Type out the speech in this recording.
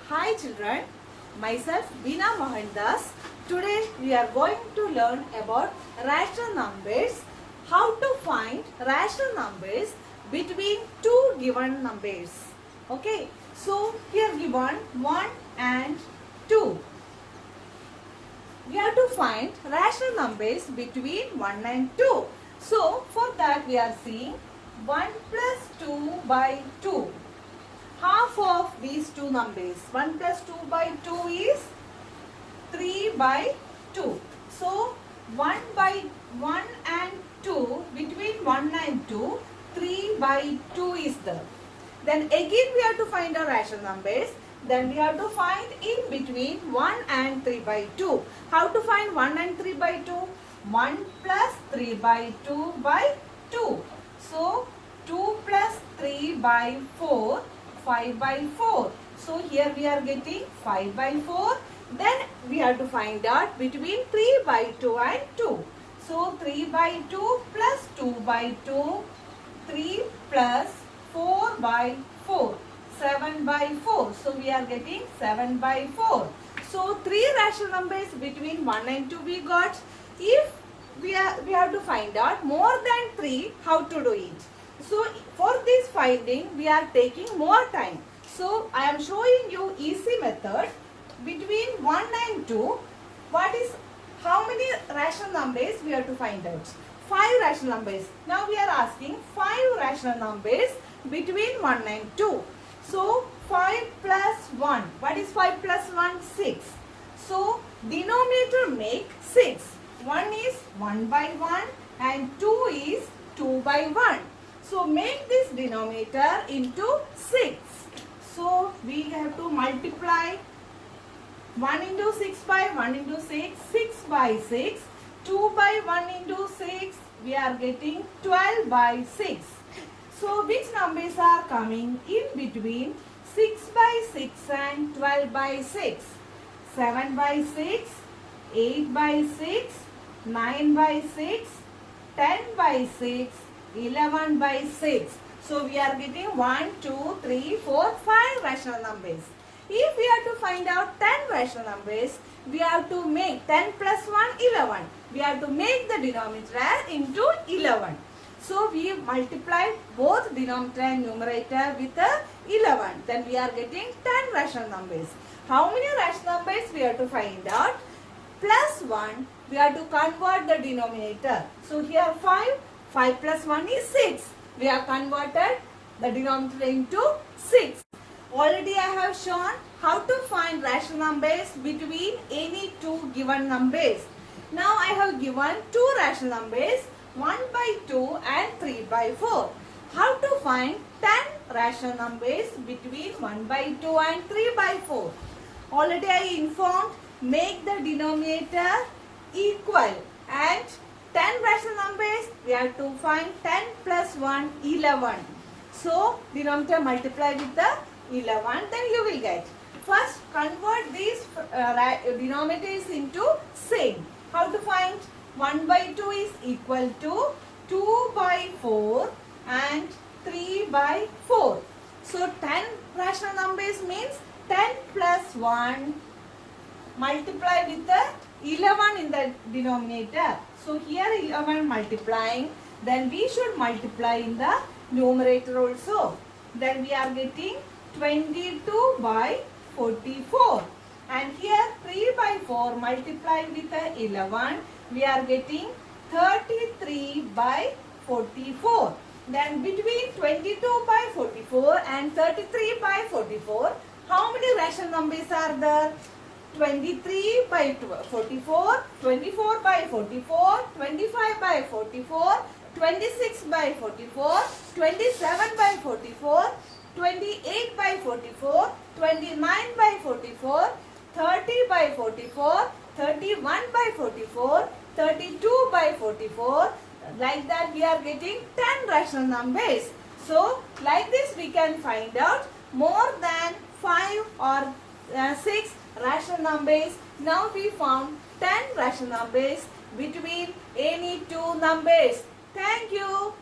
Hi children, myself Veena Mohandas. Today we are going to learn about rational numbers, how to find rational numbers between two given numbers. Okay, so here given 1 and 2. We have to find rational numbers between 1 and 2. So for that we are seeing 1 plus 2 by 2. Half of these two numbers. 1 plus 2 by 2 is 3 by 2. So 1 by 1 and 2, between 1 and 2, 3 by 2 is there. Then again we have to find our rational numbers. Then we have to find in between 1 and 3 by 2. How to find 1 and 3 by 2? 1 plus 3 by 2 by 2. So 2 plus 3 by 4. 5 by 4. So here we are getting 5 by 4. Then we have to find out between 3 by 2 and 2. So 3 by 2 plus 2 by 2. 3 plus 4 by 4. 7 by 4. So we are getting 7 by 4. So 3 rational numbers between 1 and 2 we got. If we have to find out more than 3, how to do it? So for this finding we are taking more time. So I am showing you easy method. Between 1 and 2, how many rational numbers we have to find out? 5 rational numbers. Now we are asking 5 rational numbers between 1 and 2. So 5 plus 1. What is 5 plus 1? 6. So denominator make 6. 1 is 1 by 1 and 2 is 2 by 1. So make this denominator into 6. So we have to multiply 1 into 6 by 1 into 6, 6 by 6, 2 by 1 into 6, we are getting 12 by 6. So which numbers are coming in between 6 by 6 and 12 by 6? 7 by 6, 8 by 6, 9 by 6, 10 by 6, 11 by 6. So we are getting 1, 2, 3, 4, 5 rational numbers. If we have to find out 10 rational numbers, we have to make 10 plus 1, 11. We have to make the denominator into 11. So we multiply both denominator and numerator with 11. Then we are getting 10 rational numbers. How many rational numbers we have to find out? Plus 1, we have to convert the denominator. So here 5. 5 plus 1 is 6. We have converted the denominator into 6. Already I have shown how to find rational numbers between any two given numbers. Now I have given two rational numbers, 1 by 2 and 3 by 4. How to find 10 rational numbers between 1 by 2 and 3 by 4? Already I informed, make the denominator equal and 10 rational numbers, we have to find 10 plus 1, 11. So, denominator multiply with the 11, then you will get. First, convert these denominators into same. How to find? 1 by 2 is equal to 2 by 4 and 3 by 4. So, 10 rational numbers means 10 plus 1 multiply with the 11 in the denominator. So here 11 multiplying, then we should multiply in the numerator also. Then we are getting 22 by 44. And here 3 by 4 multiply with the 11, we are getting 33 by 44. Then between 22 by 44 and 33 by 44, how many rational numbers are there? 23 by 44, 24 by 44, 25 by 44, 26 by 44, 27 by 44, 28 by 44, 29 by 44, 30 by 44, 31 by 44, 32 by 44. Like that we are getting 10 rational numbers. So like this we can find out more than 5 or 6 rational numbers. Now we found 10 rational numbers between any two numbers. Thank you.